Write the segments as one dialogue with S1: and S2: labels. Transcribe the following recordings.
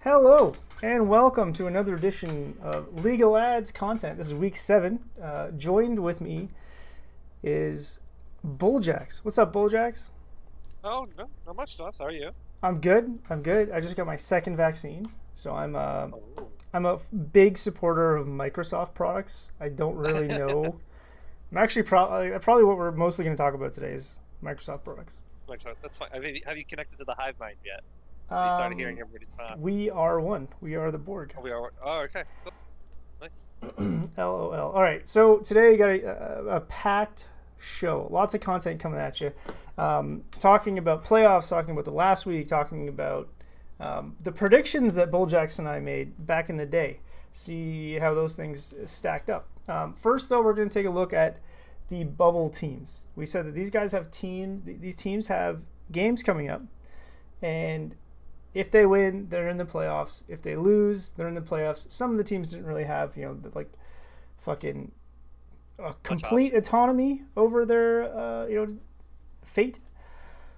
S1: Hello, and welcome to another edition of Legal Ads content. This is week 7. Joined with me is Bulljax. What's up, Bulljax?
S2: Oh, no, not much stuff. How are you?
S1: I'm good. I'm good. I just got my second vaccine, so
S2: Oh.
S1: I'm a big supporter of Microsoft products. I don't really know. I'm actually probably what we're mostly going to talk about today is Microsoft products.
S2: That's fine. Have you connected to the hive mind yet? Have you started hearing
S1: Um,
S2: everybody talk?
S1: we are one. We are the Borg.
S2: Oh, we are. Oh, okay. Cool. Nice.
S1: LOL. All right, so today you got a packed show. Lots of content coming at you. Talking about playoffs, talking about the last week, talking about the predictions that Bull Jackson and I made back in the day. See how those things stacked up. First, though, we're going to take a look at the bubble teams. We said that these guys have these teams have games coming up, and if they win, they're in the playoffs. If they lose, they're in the playoffs. Some of the teams didn't really have, like fucking complete autonomy over their, fate.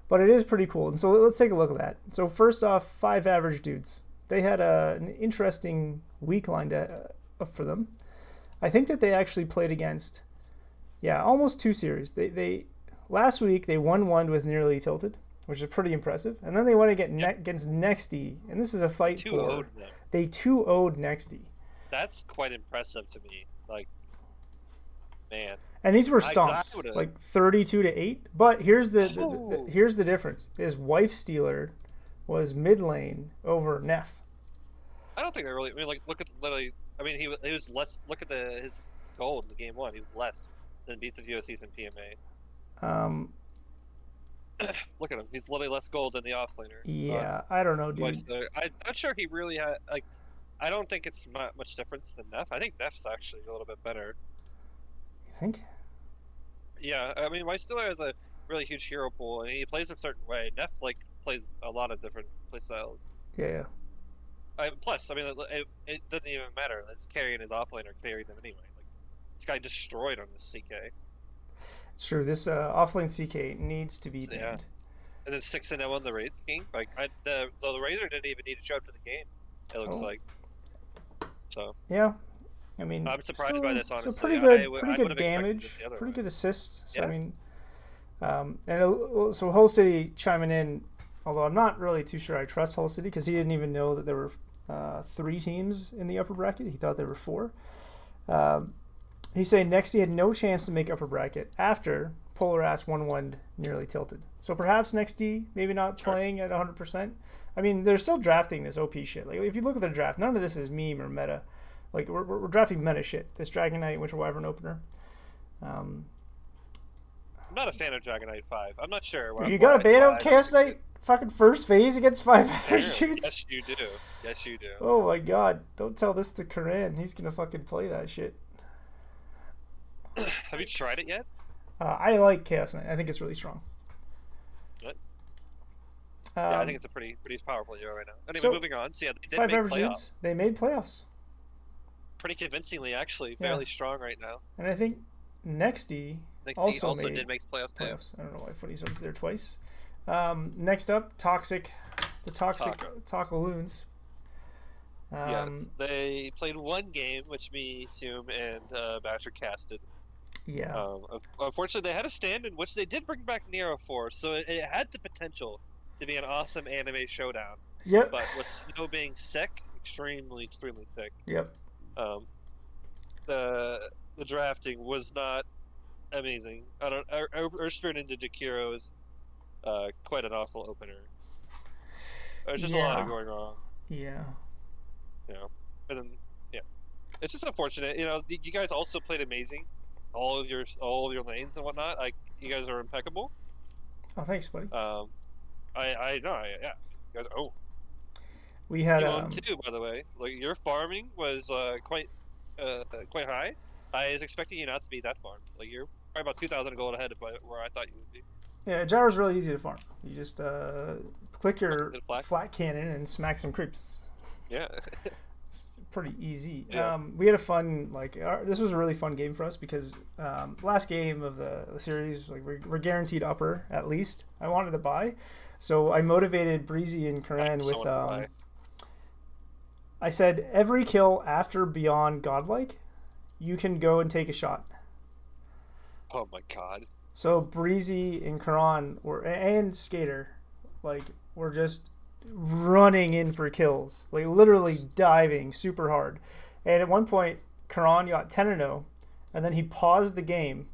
S1: But it is pretty cool. And so let's take a look at that. So first off, 5 average dudes. They had an interesting week lined up for them. I think that they actually played against, almost 2 series. They last week they won one with Nearly Tilted, which is pretty impressive. And then they went against Nexty, and this is a fight
S2: 2-0'd
S1: for.
S2: them.
S1: They 2-0'd Nexty.
S2: That's quite impressive to me. Like, man.
S1: And these were
S2: I
S1: stomps,
S2: would've.
S1: like 32-8. But here's
S2: Oh.
S1: here's the difference: is Wife Stealer was mid lane over Neff.
S2: I don't think they really. I mean, like, look at literally. I mean, he was less. Look at his goal in the game one. He was less than Beast of USC's and PMA.
S1: Um,
S2: Look at him. He's literally less gold than the offlaner.
S1: yeah, I don't know, dude.
S2: I'm not sure he really had like. I don't think it's much difference than Neff. I think Neff's actually a little bit better.
S1: You think?
S2: Yeah, I mean, Steeler has a really huge hero pool, and he plays a certain way. Neff like plays a lot of different play styles.
S1: Yeah.
S2: Plus, I mean, it doesn't even matter. It's carrying his offlaner, carrying them anyway. Like this guy destroyed on the CK.
S1: It's true. This offlane CK needs to be banned.
S2: Yeah. And then 6-0 on the Wraith King. Like the Razor didn't even need to show up to the game. It looks like. So.
S1: Yeah. I mean,
S2: I'm surprised by this. Honestly,
S1: so pretty good damage, pretty good assists. So,
S2: yeah.
S1: I mean, so Hull City chiming in. Although I'm not really too sure I trust Hull City because he didn't even know that there were 3 teams in the upper bracket. He thought there were 4. He's saying Nexty had no chance to make upper bracket after Polar Ass 1-1 Nearly Tilted. So perhaps Nexty maybe not playing at 100%. I mean, they're still drafting this OP shit. Like if you look at the draft, none of this is meme or meta. Like we're drafting meta shit. This Dragon Knight Winter Wyvern opener.
S2: I'm not a fan of Dragon Knight 5. I'm not sure.
S1: You got a beta Chaos Knight fucking first phase against 5 average shoots?
S2: Yes, you do. Yes, you do.
S1: Oh my god. Don't tell this to Karan. He's going to fucking play that shit.
S2: Have you tried it yet?
S1: I like Chaos Knight. I think it's really strong.
S2: What? Yeah, I think it's a pretty powerful hero right now. Anyway,
S1: so,
S2: moving on. So yeah, they did
S1: 5
S2: make
S1: average
S2: playoffs.
S1: shoots. They made playoffs.
S2: Pretty convincingly, actually. Fairly strong right now.
S1: And I think Nexty also
S2: did make playoffs too.
S1: I don't know why Footy's was there twice. Next up, the Toxic Talkaloons.
S2: Yes, they played one game, which me, Hume, and Badger casted.
S1: Yeah.
S2: Unfortunately, they had a stand in which they did bring back Nero for, so it had the potential to be an awesome anime showdown.
S1: Yep.
S2: But with Snow being sick, extremely sick.
S1: Yep.
S2: The drafting was not amazing. Our Spirit into Jakiro is quite an awful opener. There's just a lot going wrong.
S1: Yeah.
S2: And then it's just unfortunate. You guys also played amazing. All of your lanes and whatnot. Like you guys are impeccable.
S1: Oh, thanks, buddy.
S2: I know. Yeah. You guys. Oh.
S1: We had
S2: too, by the way. Like your farming was quite high. I was expecting you not to be that farm. Like you're probably about 2,000 gold ahead of where I thought you would be.
S1: Yeah, Gyro's really easy to farm. You just click your flat cannon and smack some creeps.
S2: Yeah.
S1: It's pretty easy.
S2: Yeah.
S1: We had a fun this was a really fun game for us because last game of the series, like we're guaranteed upper at least. I wanted to buy, so I motivated Breezy and Karan with I said every kill after Beyond Godlike, you can go and take a shot.
S2: Oh my god.
S1: So Breezy and Karan and Skater, like, were just running in for kills, like literally diving super hard. And at one point, Karan got 10-0, and then he paused the game.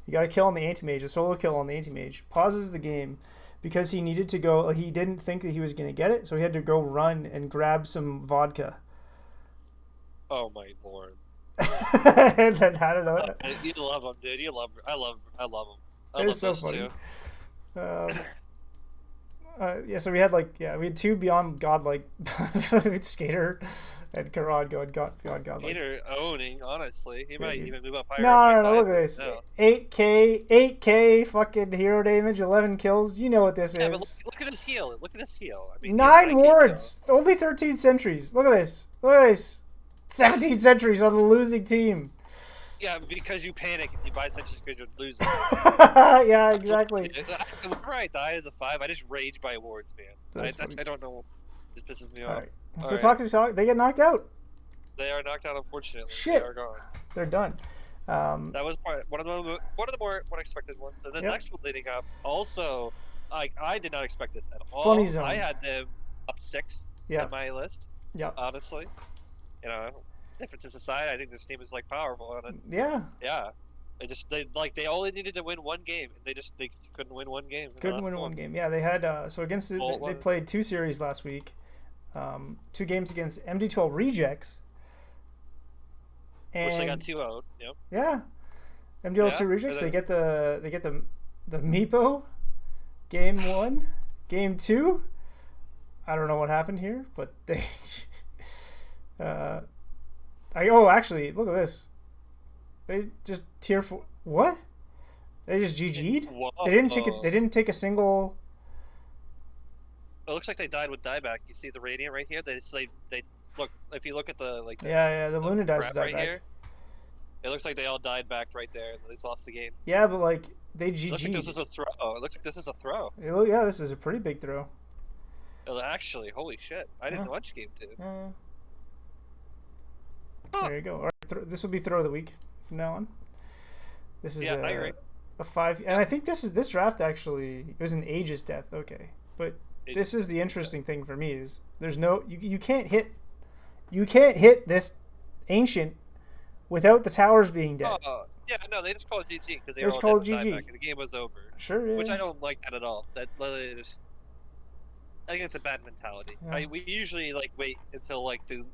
S1: He got a kill on the anti-mage, a solo kill on the anti-mage. Pauses the game because he needed to go. He didn't think that he was going to get it, so he had to go run and grab some vodka.
S2: Oh my lord.
S1: And then, I don't know.
S2: You love him, dude. You love. I love him. I
S1: It's
S2: love
S1: so
S2: those
S1: funny.
S2: two.
S1: Yeah, so we had two Beyond Godlike Skater and Karan going Beyond Godlike.
S2: Skater owning, honestly. He might even move up higher.
S1: No, look at this.
S2: No.
S1: 8K hero damage, 11 kills. You know what this
S2: Yeah,
S1: is.
S2: but look at his heal. Look at his heal. I mean,
S1: 9 wards, only 13 sentries. Look at this. 17 sentries on the losing team.
S2: Yeah, because you panic and you buy sentries because you're losing.
S1: Yeah, exactly.
S2: Whenever I die as a 5, I just rage by wards, man. I don't know. It pisses me off.
S1: Right. So talk. They get knocked out.
S2: They are knocked out, unfortunately.
S1: Shit.
S2: They are gone.
S1: They're done.
S2: That was one of the more unexpected ones. And the next one leading up, also, I did not expect this at all.
S1: Funny zone.
S2: I had them up 6 on my list.
S1: Yeah.
S2: Honestly, differences aside, I think this team is powerful. And
S1: yeah.
S2: They only needed to win one game. They couldn't win one game.
S1: Couldn't win one game. Yeah, they had so against they played 2 series last week. 2 games against MD12 Rejects. And,
S2: which they got 2-0. Yep.
S1: Yeah. MD12 Rejects. They get the Meepo. Game 1, game 2. I don't know what happened here, but they. Actually, look at this. They just tier 4. What? They just GG'd?
S2: Whoa.
S1: They didn't take a single.
S2: It looks like they died with dieback. You see the radiant right here. They look. If you look at the
S1: the Luna dies
S2: right
S1: back.
S2: Here, it looks like they all died back right there, and they lost the game.
S1: Yeah, but they GG'd.
S2: It looks like this is a throw. It looks like this is a throw.
S1: Yeah, this is a pretty big throw.
S2: Actually, holy shit! I didn't watch game 2.
S1: There you go. All right, this will be throw of the week from now on. This is
S2: I agree.
S1: A 5, and I think this draft actually it was an Aegis death. Okay, but this is the interesting thing for me is there's no you can't hit this ancient without the towers being dead.
S2: Yeah, no, they just called GG because they
S1: just
S2: were all
S1: called
S2: dead
S1: GG.
S2: and the game was over.
S1: Sure, yeah.
S2: Which I don't like that at all. That literally just. I think it's a bad mentality.
S1: Yeah.
S2: We usually wait until 100%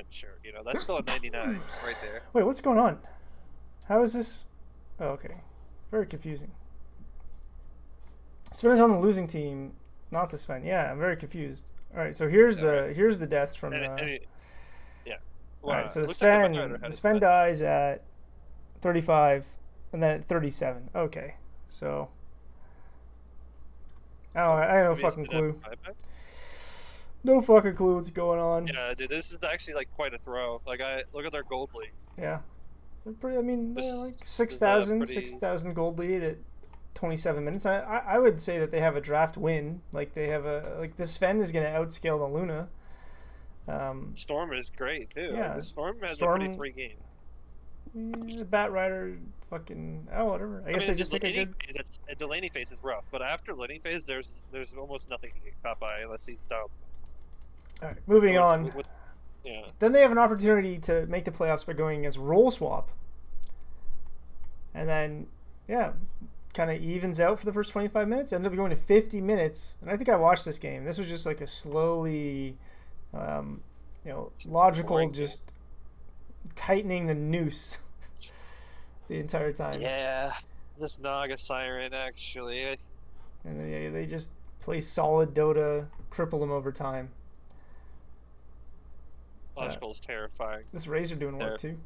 S2: sure. That's still a 99 right there.
S1: Wait, what's going on? How is this? Oh, okay. Very confusing. Sven is on the losing team, not the Sven. Yeah, I'm very confused. All right, so here's the deaths from.
S2: Yeah.
S1: All right, so the Sven dies at 35, and then at 37. Okay, so. Oh, I have no fucking clue. No fucking clue what's going on.
S2: Yeah, dude, this is actually quite a throw. I look at their gold league.
S1: Yeah, they're pretty. I mean, they're 6,000 gold lead at 27 minutes. I would say that they have a draft win. They have the Sven is going to outscale the Luna.
S2: Storm is great too.
S1: Yeah,
S2: the Storm has a pretty free game.
S1: Yeah, Bat Rider, fucking whatever. I guess they just take a good.
S2: Delaney phase is rough, but after Delaney phase, there's almost nothing he can caught by unless he's dumb.
S1: All right, moving on.
S2: Yeah.
S1: Then they have an opportunity to make the playoffs by going against Roll Swap, and then kind of evens out for the first 25 minutes. Ended up going to 50 minutes, and I think I watched this game. This was just a slowly, logical, just tightening the noose the entire time.
S2: Yeah, this Naga Siren actually.
S1: And they just play solid Dota, cripple them over time.
S2: Logical is terrifying.
S1: This Razor doing work too.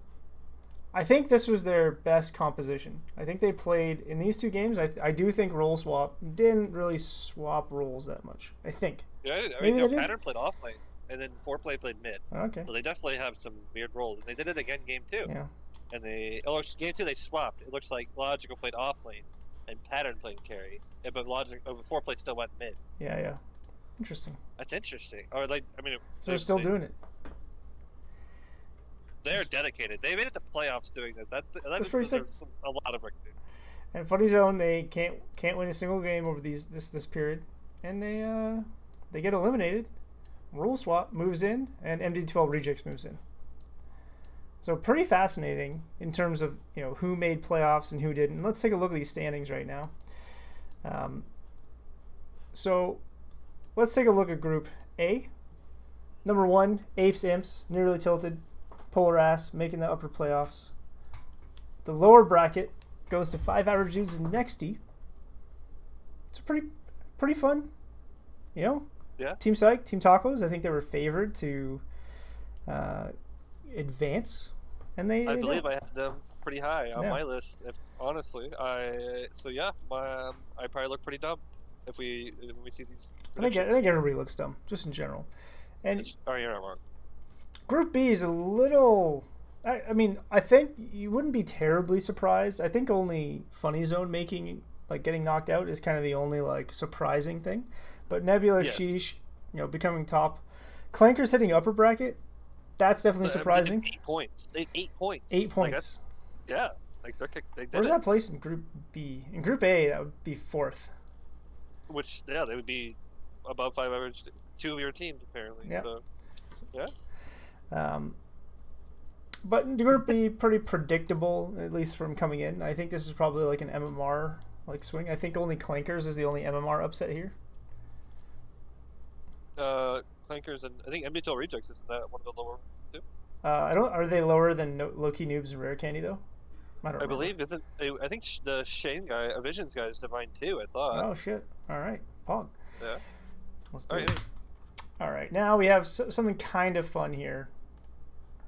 S1: I think this was their best composition. I think they played in these 2 games. I do think Roll Swap didn't really swap roles that much. I think.
S2: Yeah, I mean, Pattern played off lane, and then Foreplay played mid.
S1: Okay.
S2: So they definitely have some weird roles, and they did it again game 2.
S1: Yeah.
S2: And game 2 they swapped. It looks like Logical played off lane, and Pattern played carry, but Foreplay still went mid.
S1: Yeah. Interesting.
S2: That's interesting. Or like, I mean,
S1: So they're still doing it.
S2: They're dedicated. They made it to playoffs doing this. That
S1: That's pretty sick.
S2: A lot of recognition.
S1: And Funny Zone, they can't win a single game over this period, and they get eliminated. Rule Swap moves in, and MD12 Rejects moves in. So pretty fascinating in terms of who made playoffs and who didn't. Let's take a look at these standings right now. So let's take a look at Group A. Number 1, Apes Imps, Nearly Tilted, Polar Ass, making the upper playoffs. The lower bracket goes to 5 Average Dudes and Nexty. It's pretty fun,
S2: Yeah.
S1: Team Psych, Team Tacos. I think they were favored to advance, and I
S2: believe I had them pretty high on my list. Honestly, I probably look pretty dumb when we see these.
S1: I think everybody looks dumb, just in general. And
S2: you're not wrong.
S1: Group B is a little. I mean, I think you wouldn't be terribly surprised. I think only Funny Zone getting knocked out is kind of the only surprising thing. But Nebula, Sheesh, becoming top. Clankers hitting upper bracket. That's definitely surprising.
S2: 8 points. They 8 points.
S1: 8 points.
S2: Yeah.
S1: Where's that placed in Group B? In Group A, that would be 4th.
S2: Which, they would be above 5 average. 2 of your teams, apparently.
S1: Yeah.
S2: So, yeah.
S1: But the Group B, pretty predictable, at least from coming in. I think this is probably an MMR swing. I think only Clankers is the only MMR upset here.
S2: Clankers and I think MDTL Rejects, isn't that one of the lower too?
S1: Are they lower than Loki Noobs and Rare Candy though? I
S2: believe isn't. I think the Shane guy, a Visions guy, is Divine too. I thought.
S1: Oh shit! All right, Pog.
S2: Yeah.
S1: Let's do it. All right, now we have something kind of fun here.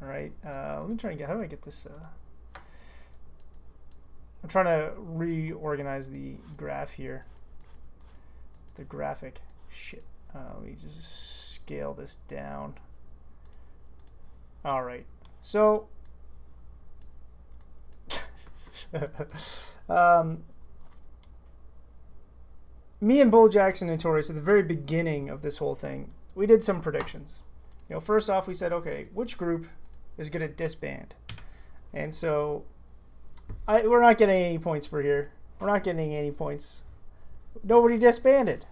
S1: All right, let me try and get. How do I get this? I'm trying to reorganize the graph here. The graphic. Shit. Let me just scale this down. All right, so me and Bull Jackson and Notorious at the very beginning of this whole thing, we did some predictions. First off, we said, okay, which group is going to disband? And so we're not getting any points for here. We're not getting any points. Nobody disbanded.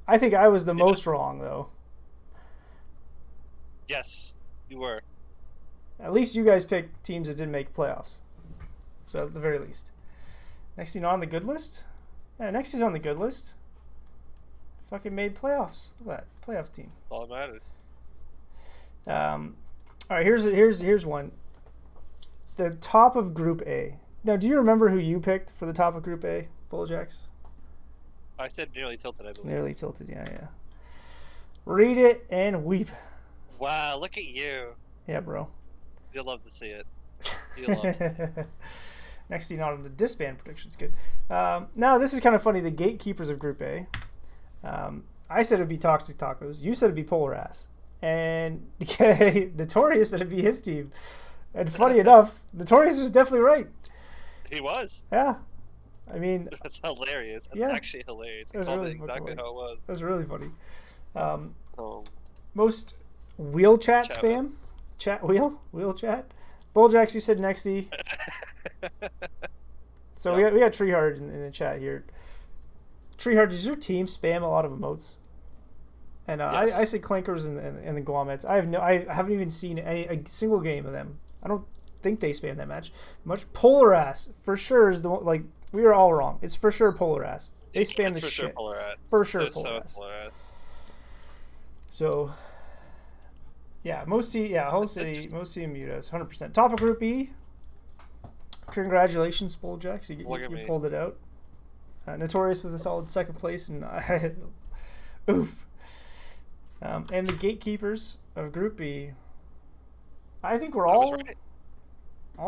S1: I think I was the most wrong, though.
S2: Yes, you were.
S1: At least you guys picked teams that didn't make playoffs. So at the very least. Nexty on the good list? Yeah, Nexty's on the good list. Fucking made playoffs. Look at that. Playoffs team.
S2: All that matters.
S1: All right, here's one. The top of Group A. Now, do you remember who you picked for the top of Group A, Bulljacks?
S2: I said Nearly Tilted, I believe.
S1: Nearly Tilted, yeah. Read it and weep.
S2: Wow, look at you.
S1: Yeah, bro.
S2: You'll love to see it. You'll love to see it.
S1: Next thing on the disband predictions. Good. Now, this is kind of funny. The gatekeepers of Group A. I said it'd be Toxic Tacos. You said it'd be Polar Ass. And Notorious said it'd be his team. And funny enough, Notorious was definitely right.
S2: He was.
S1: Yeah. I mean,
S2: that's hilarious. That's actually hilarious. He called it exactly how it was.
S1: That's really funny. Most wheel chat spam. Wheel chat. Bulljacks, you said Nexty. So we got Treehard in the chat here. Treehard, does your team spam a lot of emotes? And yes. I say Clankers and the Guamets. I haven't even seen a single game of them. I don't think they spam that much. Polar Ass for sure is the one. We are all wrong. It's for sure Polar Ass. They spam the shit. For sure Polar Ass. So yeah, most team mutas 100%. Top of Group E. Congratulations, Bulljacks. You pulled it out. Notorious with a solid second place, and oof. And the gatekeepers of Group B. I think we're all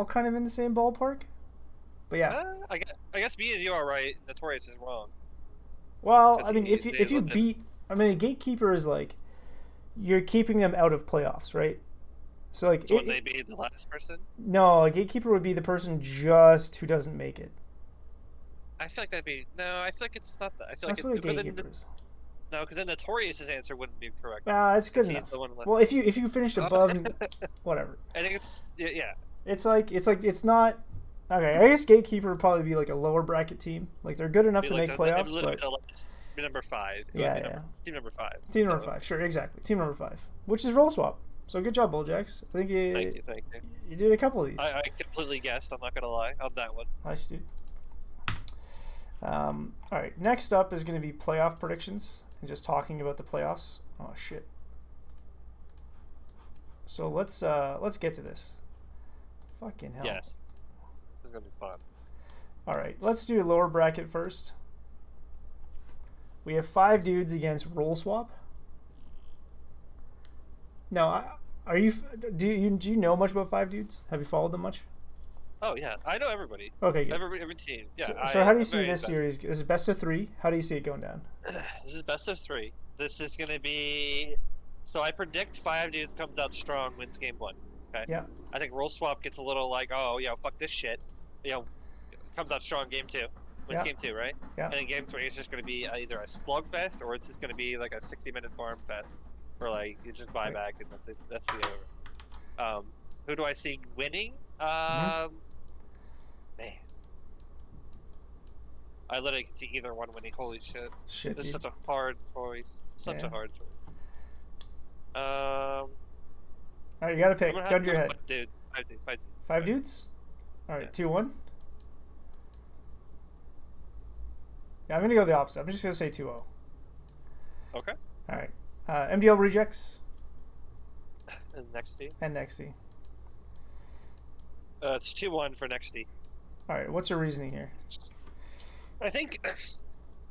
S1: kind of in the same ballpark. But yeah,
S2: I guess me and you are right. Notorious is wrong.
S1: Well, I mean, if you beat, a gatekeeper is you're keeping them out of playoffs, right? So
S2: would they be the last person?
S1: No, a gatekeeper would be the person just who doesn't make it.
S2: I feel like that'd be I feel like it's not that. I feel
S1: that's
S2: like
S1: what a gatekeeper is.
S2: No, because then Notorious's answer wouldn't be correct.
S1: It's good
S2: 'cause
S1: enough.
S2: he's the one left.
S1: Well, if you finished above, whatever.
S2: I think it's yeah.
S1: It's not. Okay, I guess Gatekeeper would probably be like a lower bracket team. Like they're good enough to make playoffs, but
S2: be number 5.
S1: Yeah.
S2: Team number 5.
S1: Team number 5, sure, exactly. Team number 5, which is Roll Swap. So good job, Bulljax. I think
S2: Thank you.
S1: You did a couple of these.
S2: I completely guessed. I'm not gonna lie on that one.
S1: Nice, dude. All right, next up is going to be playoff predictions and just talking about the playoffs. Oh shit. So let's get to this. Fucking hell.
S2: Yes. This is gonna be fun.
S1: All right, let's do a lower bracket first. We have 5 dudes against Roll Swap. Now, do you know much about 5 dudes? Have you followed them much?
S2: Oh yeah, I know everybody.
S1: Okay, good.
S2: Every team. Yeah.
S1: So how do you see this series? Is it best of 3? How do you see it going down?
S2: This is best of 3. This is gonna be. So I predict 5 dudes comes out strong, wins game 1. Okay.
S1: Yeah.
S2: I think Roll Swap gets a little like, oh, fuck this shit. Comes out strong game 2, wins game 2, right?
S1: Yeah.
S2: And then game 3 is just gonna be either a slugfest or it's just gonna be like a 60-minute farm fest, where like you just buy back and that's it. That's the over. Who do I see winning? Man, I literally can see either one winning. Holy shit! This is such a hard choice. Such a hard choice.
S1: All right, you gotta pick. Gun to your head.
S2: 5 dudes.
S1: 5 dudes. All right, 2-1. Yeah, I'm gonna go the opposite. I'm just gonna say 2-0.
S2: Okay.
S1: All right. MDL rejects.
S2: And Nexty. It's 2-1 for Nexty.
S1: All right. What's your reasoning here?
S2: I think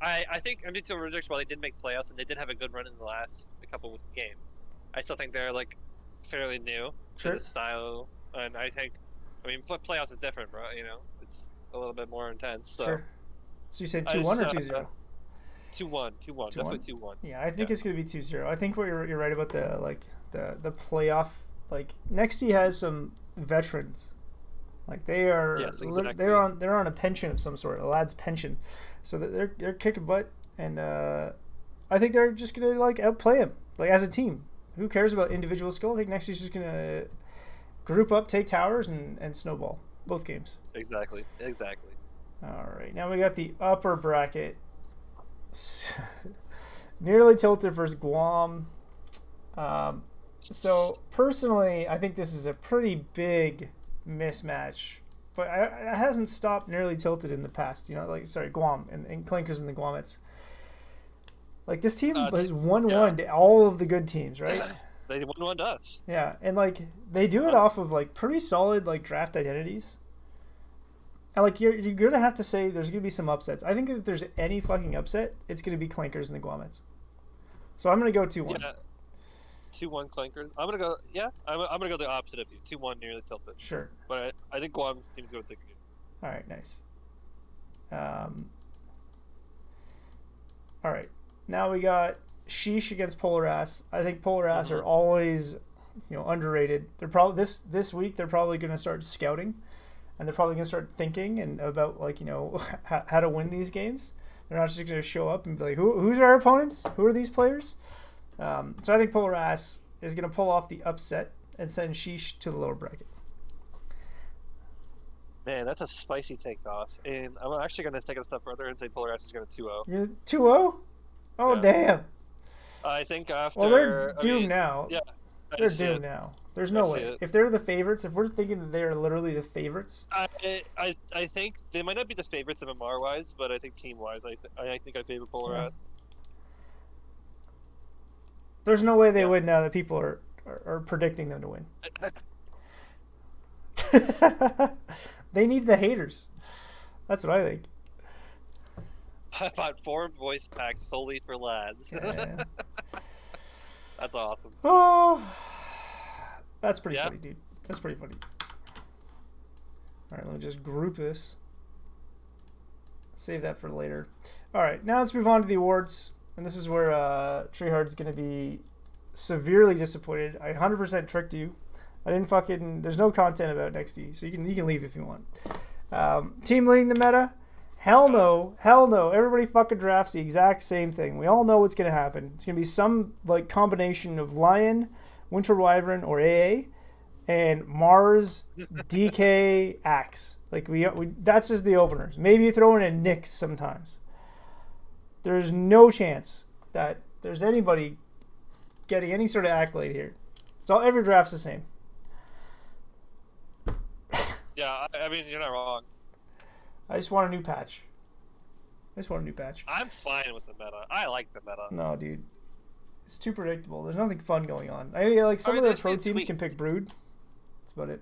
S2: MDL rejects, while they did make the playoffs and they did have a good run in the last couple of games, I still think they're like fairly new to the style, and I mean playoffs is different, bro. It's a little bit more intense. So.
S1: Sure. So you said 2-1 or 2-0?
S2: 2-1, definitely 2-1.
S1: Yeah, I think it's gonna be 2-0. I think you're right about the playoff. Like Nexty has some veterans, like they are they're on a pension of some sort, a lad's pension, so that they're kicking butt, and I think they're just gonna like outplay him like as a team. Who cares about individual skill? I think Nexty's just gonna group up, take towers, and snowball both games.
S2: Exactly.
S1: All right, now we got the upper bracket. Nearly Tilted versus Guam. So personally, I think this is a pretty big mismatch, but it hasn't stopped Nearly Tilted in the past. Guam and Clinkers and the Guamets. Like this team has won to all of the good teams, right?
S2: They won to us.
S1: Yeah, and like they do it off of like pretty solid like draft identities. And like you're gonna have to say there's gonna be some upsets. I think if there's any fucking upset, it's gonna be Clinkers and the Guamets. So I'm gonna go 2-1.
S2: Yeah. 2-1 Clinkers. I'm gonna go. Yeah, I'm gonna go the opposite of you. 2-1 Nearly Tilted.
S1: Sure.
S2: But I think Guam's team's going to take it.
S1: All right, nice. All right, now we got Sheesh against Polar Ass. I think Polar Ass are always, underrated. They're probably this week they're probably gonna start scouting. And they're probably going to start thinking about how to win these games. They're not just going to show up and be like, who's our opponents? Who are these players? So I think Polar Ass is going to pull off the upset and send Sheesh to the lower bracket.
S2: Man, that's a spicy takeoff. And I'm actually going to take it a step further and say Polar Ass is going to 2-0.
S1: You're 2-0? Oh, yeah. Damn.
S2: I think after...
S1: Well, they're doomed now.
S2: Yeah.
S1: They're doomed now. There's no way. If they're the favorites, if we're thinking that they're literally the favorites,
S2: I think they might not be the favorites MMR wise, but I think team wise, I think I favor Polar Ass.
S1: There's no way they win now that people are predicting them to win. They need the haters. That's what I think.
S2: I bought 4 voice packs solely for lads.
S1: Yeah.
S2: That's awesome.
S1: Oh, that's pretty funny, dude. That's pretty funny. All right, let me just group this. Save that for later. All right, now let's move on to the awards. And this is where Treehard's going to be severely disappointed. I 100% tricked you. I didn't fucking... There's no content about Nexty, so you can leave if you want. Team leading the meta Hell no. Hell no. Everybody fucking drafts the exact same thing. We all know what's going to happen. It's going to be some like combination of Lion, Winter Wyvern, or AA, and Mars, DK, Axe. Like we that's just the openers. Maybe you throw in a Nyx sometimes. There's no chance that there's anybody getting any sort of accolade here. So every draft's the same.
S2: Yeah, I mean, you're not wrong.
S1: I just want a new patch.
S2: I'm fine with the meta. I like the meta.
S1: No, dude. It's too predictable. There's nothing fun going on. Like some of the pro teams can pick Brood. That's about it.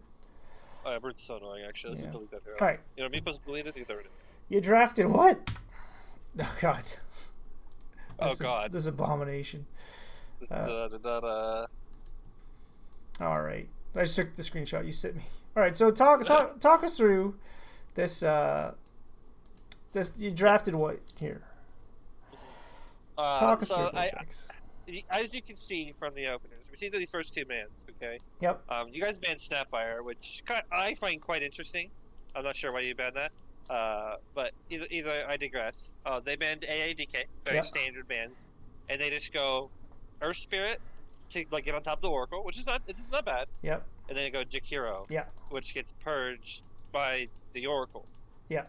S2: Oh, yeah, Brood's so annoying, actually. Let's delete that here.
S1: All right.
S2: You know, Meepo's deleted either.
S1: You drafted what? Oh, God.
S2: God.
S1: This abomination. All right. I just took the screenshot you sent me. All right, so talk us through this. This you drafted what here? Talk us through projects.
S2: As you can see from the openers, we see these first two bans. Okay.
S1: Yep.
S2: You guys banned Snapfire, which I find quite interesting. I'm not sure why you banned that. But either I digress. They banned AADK, very standard bans, and they just go Earth Spirit to like get on top of the Oracle, which is not bad.
S1: Yep.
S2: And then they go Jakiro, which gets purged by the Oracle.
S1: Yeah.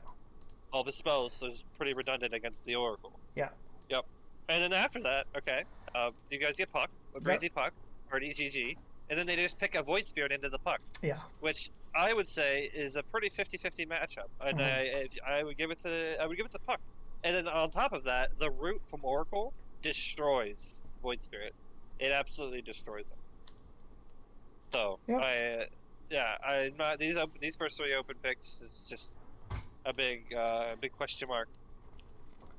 S2: All the spells is pretty redundant against the Oracle.
S1: Yeah.
S2: Yep. And then after that, okay, you guys get Puck, a Breezy Puck, or an EGG, and then they just pick a Void Spirit into the Puck.
S1: Yeah.
S2: Which I would say is a pretty 50-50 matchup, and I would give it to Puck. And then on top of that, the root from Oracle destroys Void Spirit. It absolutely destroys it. So I'm not these first three open picks is just a big question mark.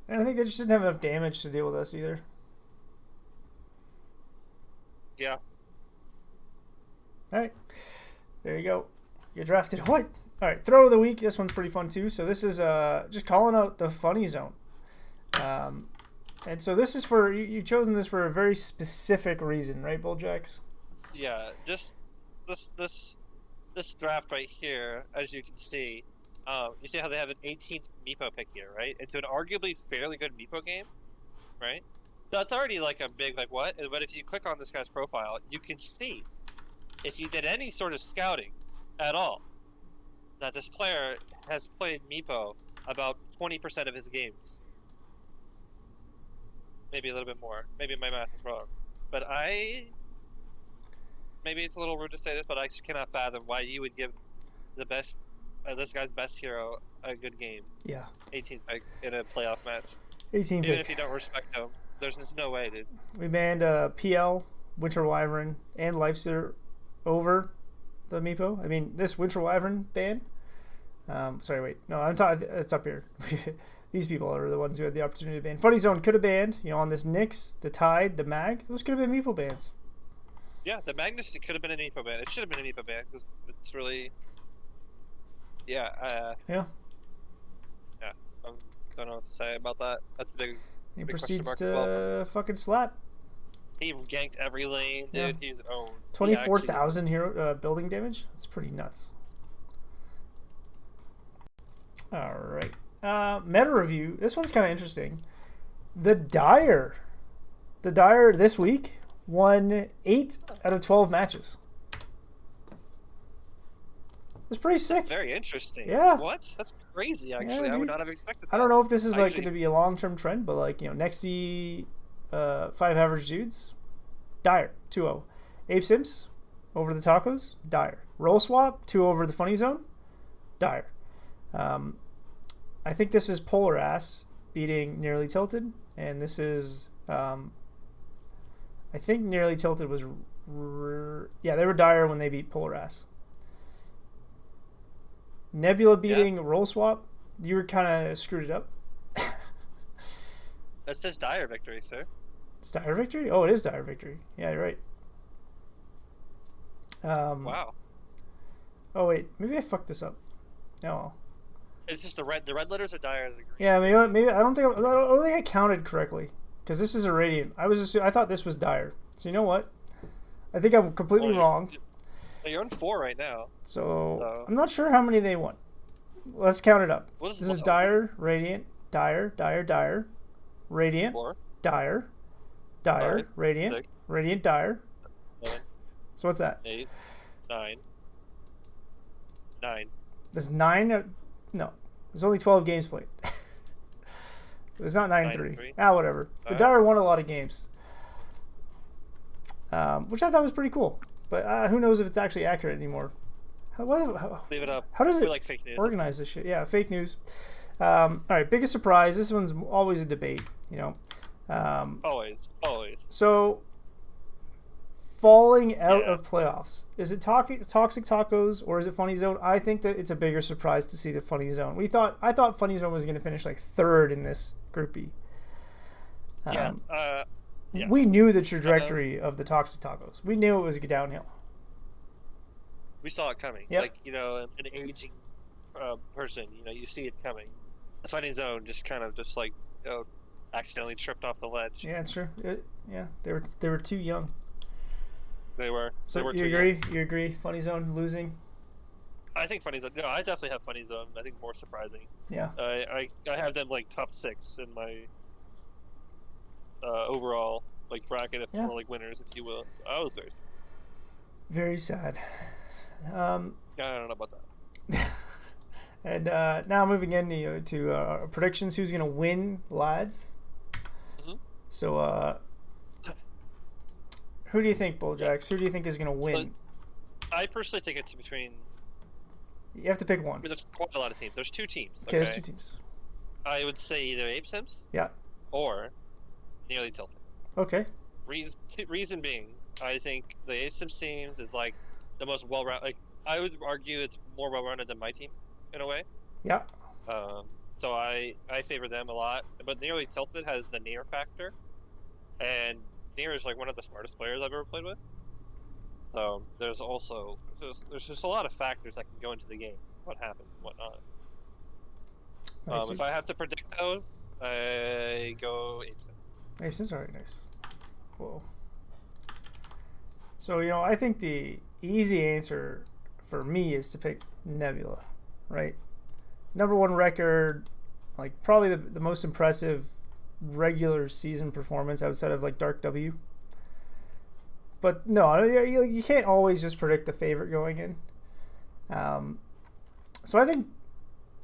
S1: And I think they just didn't have enough damage to deal with us either.
S2: Yeah.
S1: All right, there you go. You drafted what? All right, throw of the week. This one's pretty fun too. So this is just calling out the funny zone. And so this is for you've chosen this for a very specific reason, right, Bulljacks?
S2: Yeah, just this draft right here, as you can see, you see how they have an 18th Meepo pick here, right? It's an arguably fairly good Meepo game, right? That's already like a big like what? But if you click on this guy's profile, you can see if you did any sort of scouting at all that this player has played Meepo about 20% of his games. Maybe a little bit more. Maybe my math is wrong. But maybe it's a little rude to say this, but I just cannot fathom why you would give the best, this guy's best hero a good game.
S1: Yeah.
S2: 18th pick in a playoff match.
S1: 18th
S2: Even
S1: pick.
S2: if you don't respect him, there's just no way, dude.
S1: We banned PL, Winter Wyvern, and Lifestealer over the Meepo. I mean, this Winter Wyvern ban. Sorry, wait. No, I'm talking. It's up here. These people are the ones who had the opportunity to ban. Funny Zone could have banned, on this Nyx, the Tide, the Mag. Those could have been Meepo bans.
S2: Yeah, the Magnus could have been an Meepo ban. It should have been a Meepo ban because it's really. Yeah.
S1: Yeah.
S2: Yeah. I don't know what to say about that. That's a big.
S1: He
S2: big
S1: proceeds to fucking slap.
S2: He ganked every lane, dude.
S1: Yeah.
S2: He's owned.
S1: 24,000 hero building damage. That's pretty nuts. All right. Meta review. This one's kind of interesting. The Dire this week won 8 out of 12 matches. It's pretty sick.
S2: Very interesting.
S1: Yeah.
S2: What? That's crazy. Actually,
S1: yeah,
S2: I would not have expected that.
S1: I don't know if this is like going to be a long-term trend, but like Nexty, 5 average dudes, Dire 2-0. Ape Sims over the Tacos, Dire. Roll Swap 2 over the Funny Zone, Dire. I think this is Polar Ass beating Nearly Tilted, and this is I think Nearly Tilted was they were Dire when they beat Polar Ass. Nebula beating Roll Swap, you were kind of screwed it up.
S2: That's just Dire victory, sir.
S1: It's Dire victory? Oh, it is Dire victory. Yeah, you're right.
S2: Wow.
S1: Oh wait, maybe I fucked this up. No.
S2: It's just the red letters are Dire. The green.
S1: Yeah, maybe I don't think I counted correctly because this is a Radiant. I thought this was Dire. So you know what? I think I'm completely wrong.
S2: You're on 4 right now.
S1: So I'm not sure how many they won. Let's count it up.
S2: What is
S1: This is Dire, Radiant, Dire, Dire, Dire, Radiant,
S2: 4,
S1: Dire, Dire,
S2: 5,
S1: Radiant,
S2: 6,
S1: Radiant, Dire.
S2: 7,
S1: So what's that?
S2: 8, 9, 9.
S1: There's 9. No, there's only 12 games played. It's not 9-3. Ah, whatever. The Dire won a lot of games, which I thought was pretty cool. But who knows if it's actually accurate anymore?
S2: Leave it up.
S1: How does it
S2: like fake news.
S1: organize this shit? Yeah, fake news. All right, biggest surprise. This one's always a debate, you know.
S2: Always.
S1: So, falling out of playoffs. Is it toxic tacos or is it Funny Zone? I think that it's a bigger surprise to see the Funny Zone. I thought Funny Zone was going to finish like 3rd in this groupie.
S2: Yeah.
S1: We knew the trajectory of the toxic tacos. We knew it was downhill.
S2: We saw it coming.
S1: Yep.
S2: Like, an aging person, you see it coming. The Funny Zone just kind of accidentally tripped off the ledge.
S1: Yeah, it's true. They were too young.
S2: They were.
S1: So
S2: they were
S1: you
S2: too
S1: agree?
S2: young.
S1: You agree? Funny Zone losing.
S2: I think Funny Zone. No, I definitely have Funny Zone. I think more surprising.
S1: Yeah.
S2: I have them like top 6 in my overall bracket for winners, if you will. So I was
S1: very sad.
S2: I don't know about that.
S1: And now moving into predictions. Who's going to win, lads?
S2: Mm-hmm.
S1: So, who do you think, Bulljacks? Who do you think is going to win?
S2: I personally think it's between...
S1: You have to pick one.
S2: There's quite a lot of teams. There's 2 teams.
S1: Okay, there's 2 teams.
S2: I would say either Ape Sims.
S1: Yeah.
S2: Or Nearly Tilted.
S1: Okay.
S2: Reason being, I think the Ape Sims teams is the most well-rounded. I would argue it's more well-rounded than my team, in a way.
S1: Yeah.
S2: So I favor them a lot. But Nearly Tilted has the Near factor, and Near is one of the smartest players I've ever played with. So there's just a lot of factors that can go into the game, what happens, and whatnot. If I have to predict those, I go Ape Sims.
S1: Ape Sims, alright, nice. Whoa. So I think the easy answer for me is to pick Nebula, right? #1 record, probably the most impressive regular season performance outside of Dark W. But no, you can't always just predict the favorite going in. So I think,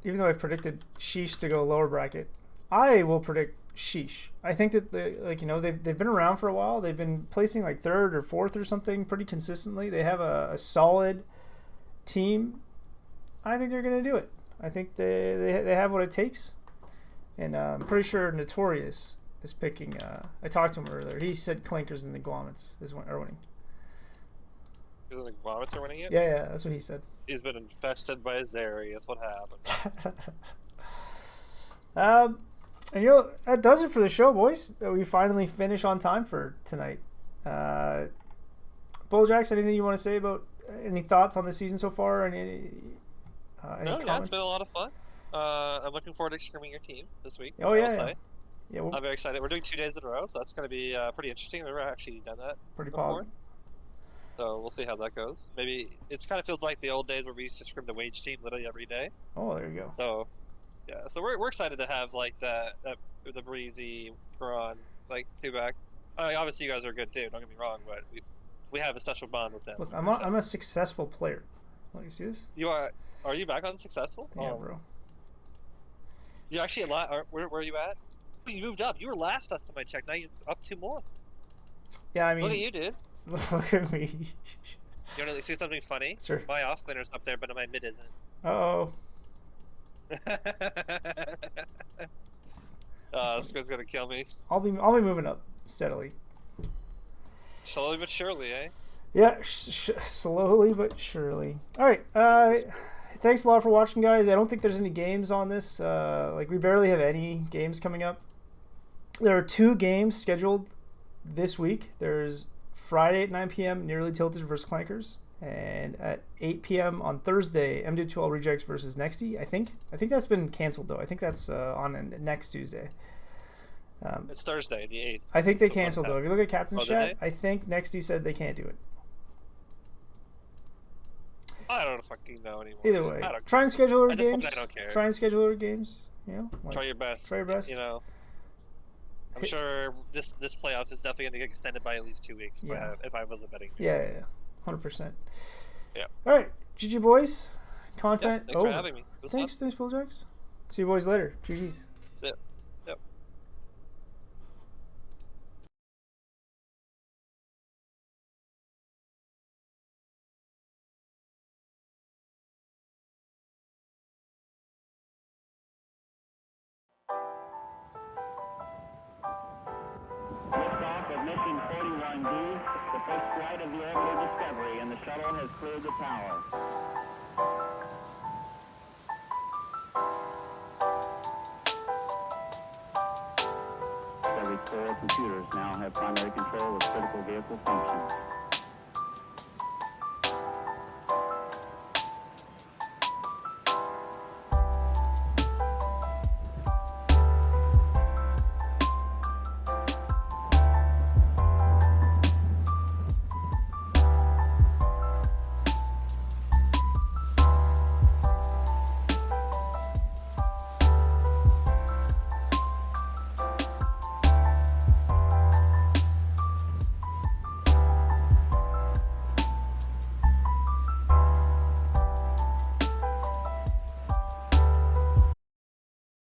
S1: even though I've predicted Sheesh to go lower bracket, I will predict Sheesh. I think that they've been around for a while. They've been placing 3rd or 4th or something pretty consistently. They have a solid team. I think they're going to do it. I think they have what it takes. And I'm pretty sure Notorious is picking. I talked to him earlier. He said Clinkers and the Guamets are winning.
S2: The Guamets are winning it?
S1: Yeah, that's what he said.
S2: He's been infested by Zeri. That's what happened.
S1: And that does it for the show, boys. We finally finish on time for tonight. Bulljacks, anything you want to say about any thoughts on the season so far? Any comments?
S2: Yeah, it's been a lot of fun. I'm looking forward to scrimming your team this week.
S1: Oh yeah.
S2: I'm very excited. We're doing 2 days in a row, so that's going to be pretty interesting. We've never actually done that
S1: pretty
S2: before.
S1: Pog.
S2: So we'll see how that goes. Maybe it kind of feels like the old days where we used to scrim the wage team literally every day.
S1: Oh, there you go.
S2: So yeah, so we're excited to have the Breezy, Kron, 2-back. Obviously you guys are good too. Don't get me wrong, but we have a special bond with them.
S1: Look, I'm a successful player. Look, you see this?
S2: You are? Are you back on successful?
S1: Yeah, bro.
S2: You actually a lot. Where are you at? You moved up. You were last time I checked. Now you're up 2 more.
S1: Yeah, I mean.
S2: Look at you, dude.
S1: Look at me.
S2: You want to see something funny?
S1: Sure.
S2: My off laner's up there, but my mid isn't.
S1: Uh-oh.
S2: This guy's gonna kill me.
S1: I'll be moving up steadily.
S2: Slowly but surely, eh?
S1: Yeah, slowly but surely. All right. Thanks a lot for watching, guys. I don't think there's any games on this. We barely have any games coming up. There are 2 games scheduled this week. There's Friday at 9 p.m. Nearly Tilted versus Clankers, and at 8 p.m. on Thursday, MD2L Rejects versus Nexty. I think that's been canceled though. I think that's on next Tuesday.
S2: It's Thursday, the 8th.
S1: I think they canceled though. If you look at Captain's chat,
S2: they?
S1: I think Nexty said they can't do it.
S2: I don't fucking know anymore.
S1: Either way, try and schedule our
S2: At this point,
S1: games.
S2: I don't care.
S1: Try and schedule our games. You know, like,
S2: Try your best.
S1: Try your best.
S2: You know, I'm sure this playoff is definitely going to get extended by at least 2 weeks if I was a betting man.
S1: Yeah, 100%.
S2: Yeah.
S1: All right, GG boys. Content.
S2: Thanks for having me.
S1: Thanks, Bulljacks. See you boys later. GG's.
S2: Yep. Yep.
S3: Liftoff of mission 41D, the first flight of the orbital Discovery, and the shuttle has cleared the tower. Discovery's core computers now have primary control of critical vehicle functions.